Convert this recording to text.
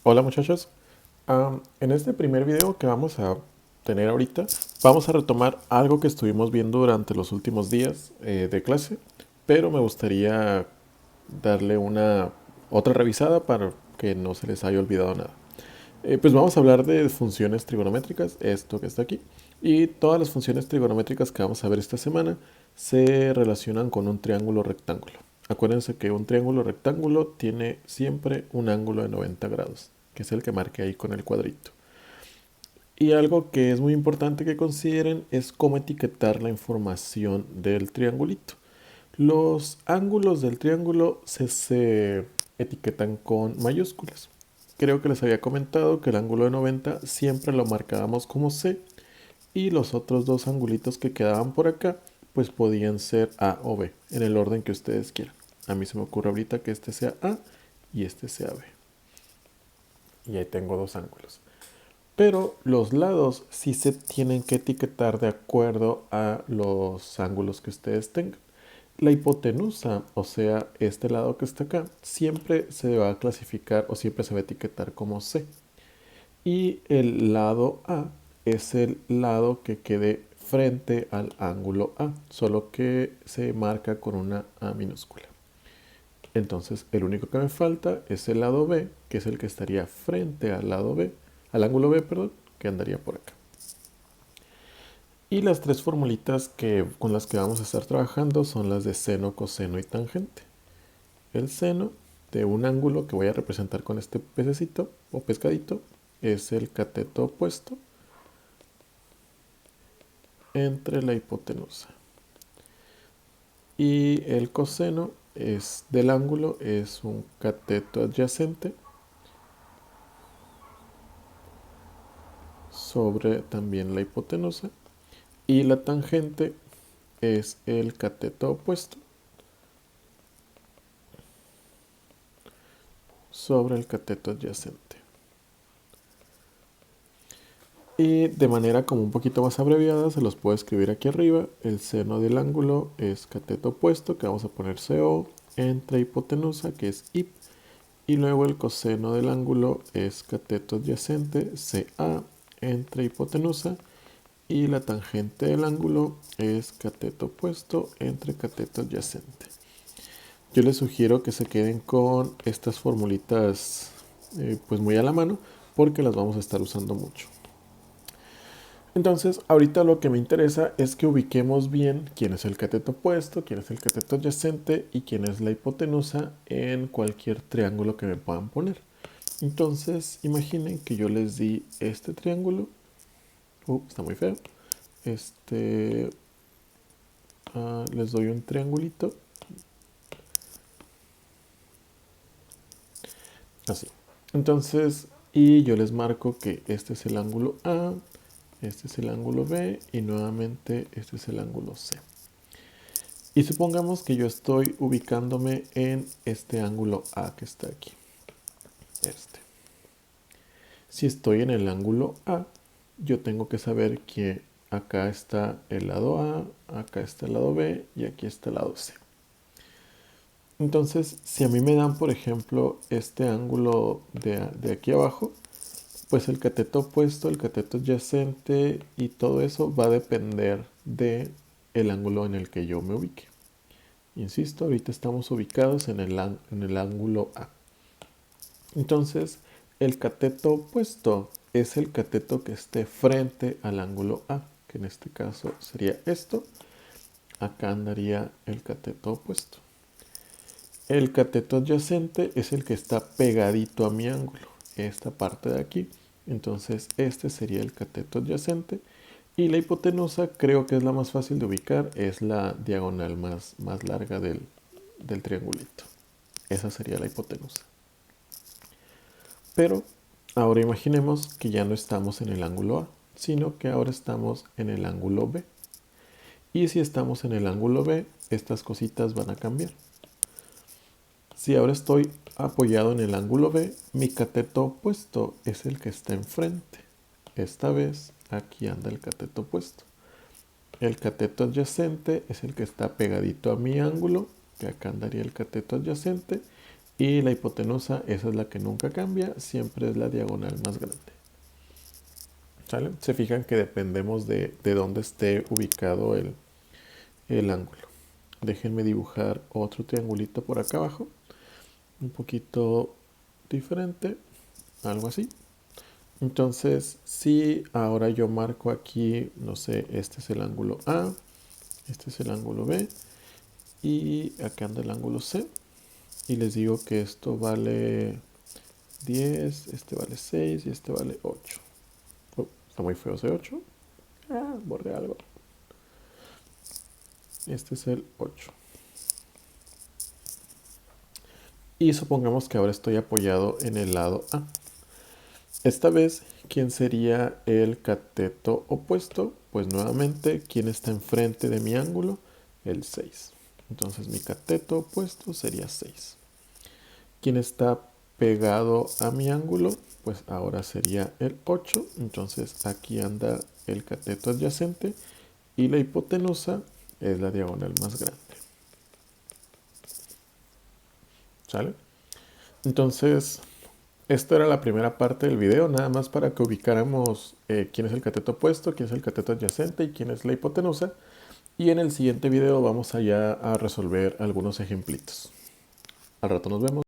Hola muchachos. En este primer video que vamos a tener ahorita, vamos a retomar algo que estuvimos viendo durante los últimos días de clase, pero me gustaría darle una otra revisada para que no se les haya olvidado nada. Pues vamos a hablar de funciones trigonométricas, esto que está aquí, y todas las funciones trigonométricas que vamos a ver esta semana se relacionan con un triángulo rectángulo. Acuérdense que un triángulo rectángulo tiene siempre un ángulo de 90 grados, que es el que marqué ahí con el cuadrito. Y algo que es muy importante que consideren es cómo etiquetar la información del triangulito. Los ángulos del triángulo se etiquetan con mayúsculas. Creo que les había comentado que el ángulo de 90 siempre lo marcábamos como C y los otros dos angulitos que quedaban por acá pues podían ser A o B en el orden que ustedes quieran. A mí se me ocurre ahorita que este sea A y este sea B. Y ahí tengo dos ángulos. Pero los lados sí se tienen que etiquetar de acuerdo a los ángulos que ustedes tengan. La hipotenusa, o sea, este lado que está acá, siempre se va a clasificar o siempre se va a etiquetar como C. Y el lado A es el lado que quede frente al ángulo A, solo que se marca con una A minúscula. Entonces, el único que me falta es el lado B, que es el que estaría frente al lado B, al ángulo B, perdón, que andaría por acá. Y las tres formulitas con las que vamos a estar trabajando son las de seno, coseno y tangente. El seno de un ángulo que voy a representar con este pececito o pescadito es el cateto opuesto entre la hipotenusa. Y el coseno del ángulo es un cateto adyacente sobre también la hipotenusa. Y la tangente es el cateto opuesto sobre el cateto adyacente. Y de manera como un poquito más abreviada se los puedo escribir aquí arriba. El seno del ángulo es cateto opuesto, que vamos a poner CO, entre hipotenusa, que es IP. Y luego el coseno del ángulo es cateto adyacente, CA, entre hipotenusa. Y la tangente del ángulo es cateto opuesto entre cateto adyacente. Yo les sugiero que se queden con estas formulitas pues muy a la mano porque las vamos a estar usando mucho. Entonces, ahorita lo que me interesa es que ubiquemos bien quién es el cateto opuesto, quién es el cateto adyacente y quién es la hipotenusa en cualquier triángulo que me puedan poner. Entonces, imaginen que yo les di este triángulo. Está muy feo. Este, les doy un triangulito. Así. Entonces, y yo les marco que este es el ángulo A, este es el ángulo B y nuevamente este es el ángulo C. Y supongamos que yo estoy ubicándome en este ángulo A que está aquí. Este. Si estoy en el ángulo A, yo tengo que saber que acá está el lado A, acá está el lado B y aquí está el lado C. Entonces, si a mí me dan, por ejemplo, este ángulo de aquí abajo, pues el cateto opuesto, el cateto adyacente y todo eso va a depender de el ángulo en el que yo me ubique. Insisto, ahorita estamos ubicados en el ángulo A. Entonces, el cateto opuesto es el cateto que esté frente al ángulo A, que en este caso sería esto. Acá andaría el cateto opuesto. El cateto adyacente es el que está pegadito a mi ángulo, esta parte de aquí. Entonces este sería el cateto adyacente. Y la hipotenusa creo que es la más fácil de ubicar, es la diagonal más larga del triangulito. Esa sería la hipotenusa. Pero ahora imaginemos que ya no estamos en el ángulo A, sino que ahora estamos en el ángulo B. Y si estamos en el ángulo B, estas cositas van a cambiar. Si ahora estoy apoyado en el ángulo B, mi cateto opuesto es el que está enfrente. Esta vez aquí anda el cateto opuesto. El cateto adyacente es el que está pegadito a mi ángulo, que acá andaría el cateto adyacente. Y la hipotenusa, esa es la que nunca cambia, siempre es la diagonal más grande. ¿Sale? Se fijan que dependemos de dónde esté ubicado el ángulo. Déjenme dibujar otro triangulito por acá abajo, un poquito diferente, algo así. Entonces, si ahora yo marco aquí, no sé, este es el ángulo A, este es el ángulo B y acá anda el ángulo C, y les digo que esto vale 10, este vale 6 y este vale 8. Está muy feo ese 8. Borré algo. Este es el 8. Y supongamos que ahora estoy apoyado en el lado A. Esta vez, ¿quién sería el cateto opuesto? Pues nuevamente, ¿quién está enfrente de mi ángulo? El 6. Entonces mi cateto opuesto sería 6. ¿Quién está pegado a mi ángulo? Pues ahora sería el 8. Entonces aquí anda el cateto adyacente y la hipotenusa es la diagonal más grande. ¿Sale? Entonces, esta era la primera parte del video, nada más para que ubicáramos quién es el cateto opuesto, quién es el cateto adyacente y quién es la hipotenusa. Y en el siguiente video vamos allá a resolver algunos ejemplitos. Al rato nos vemos.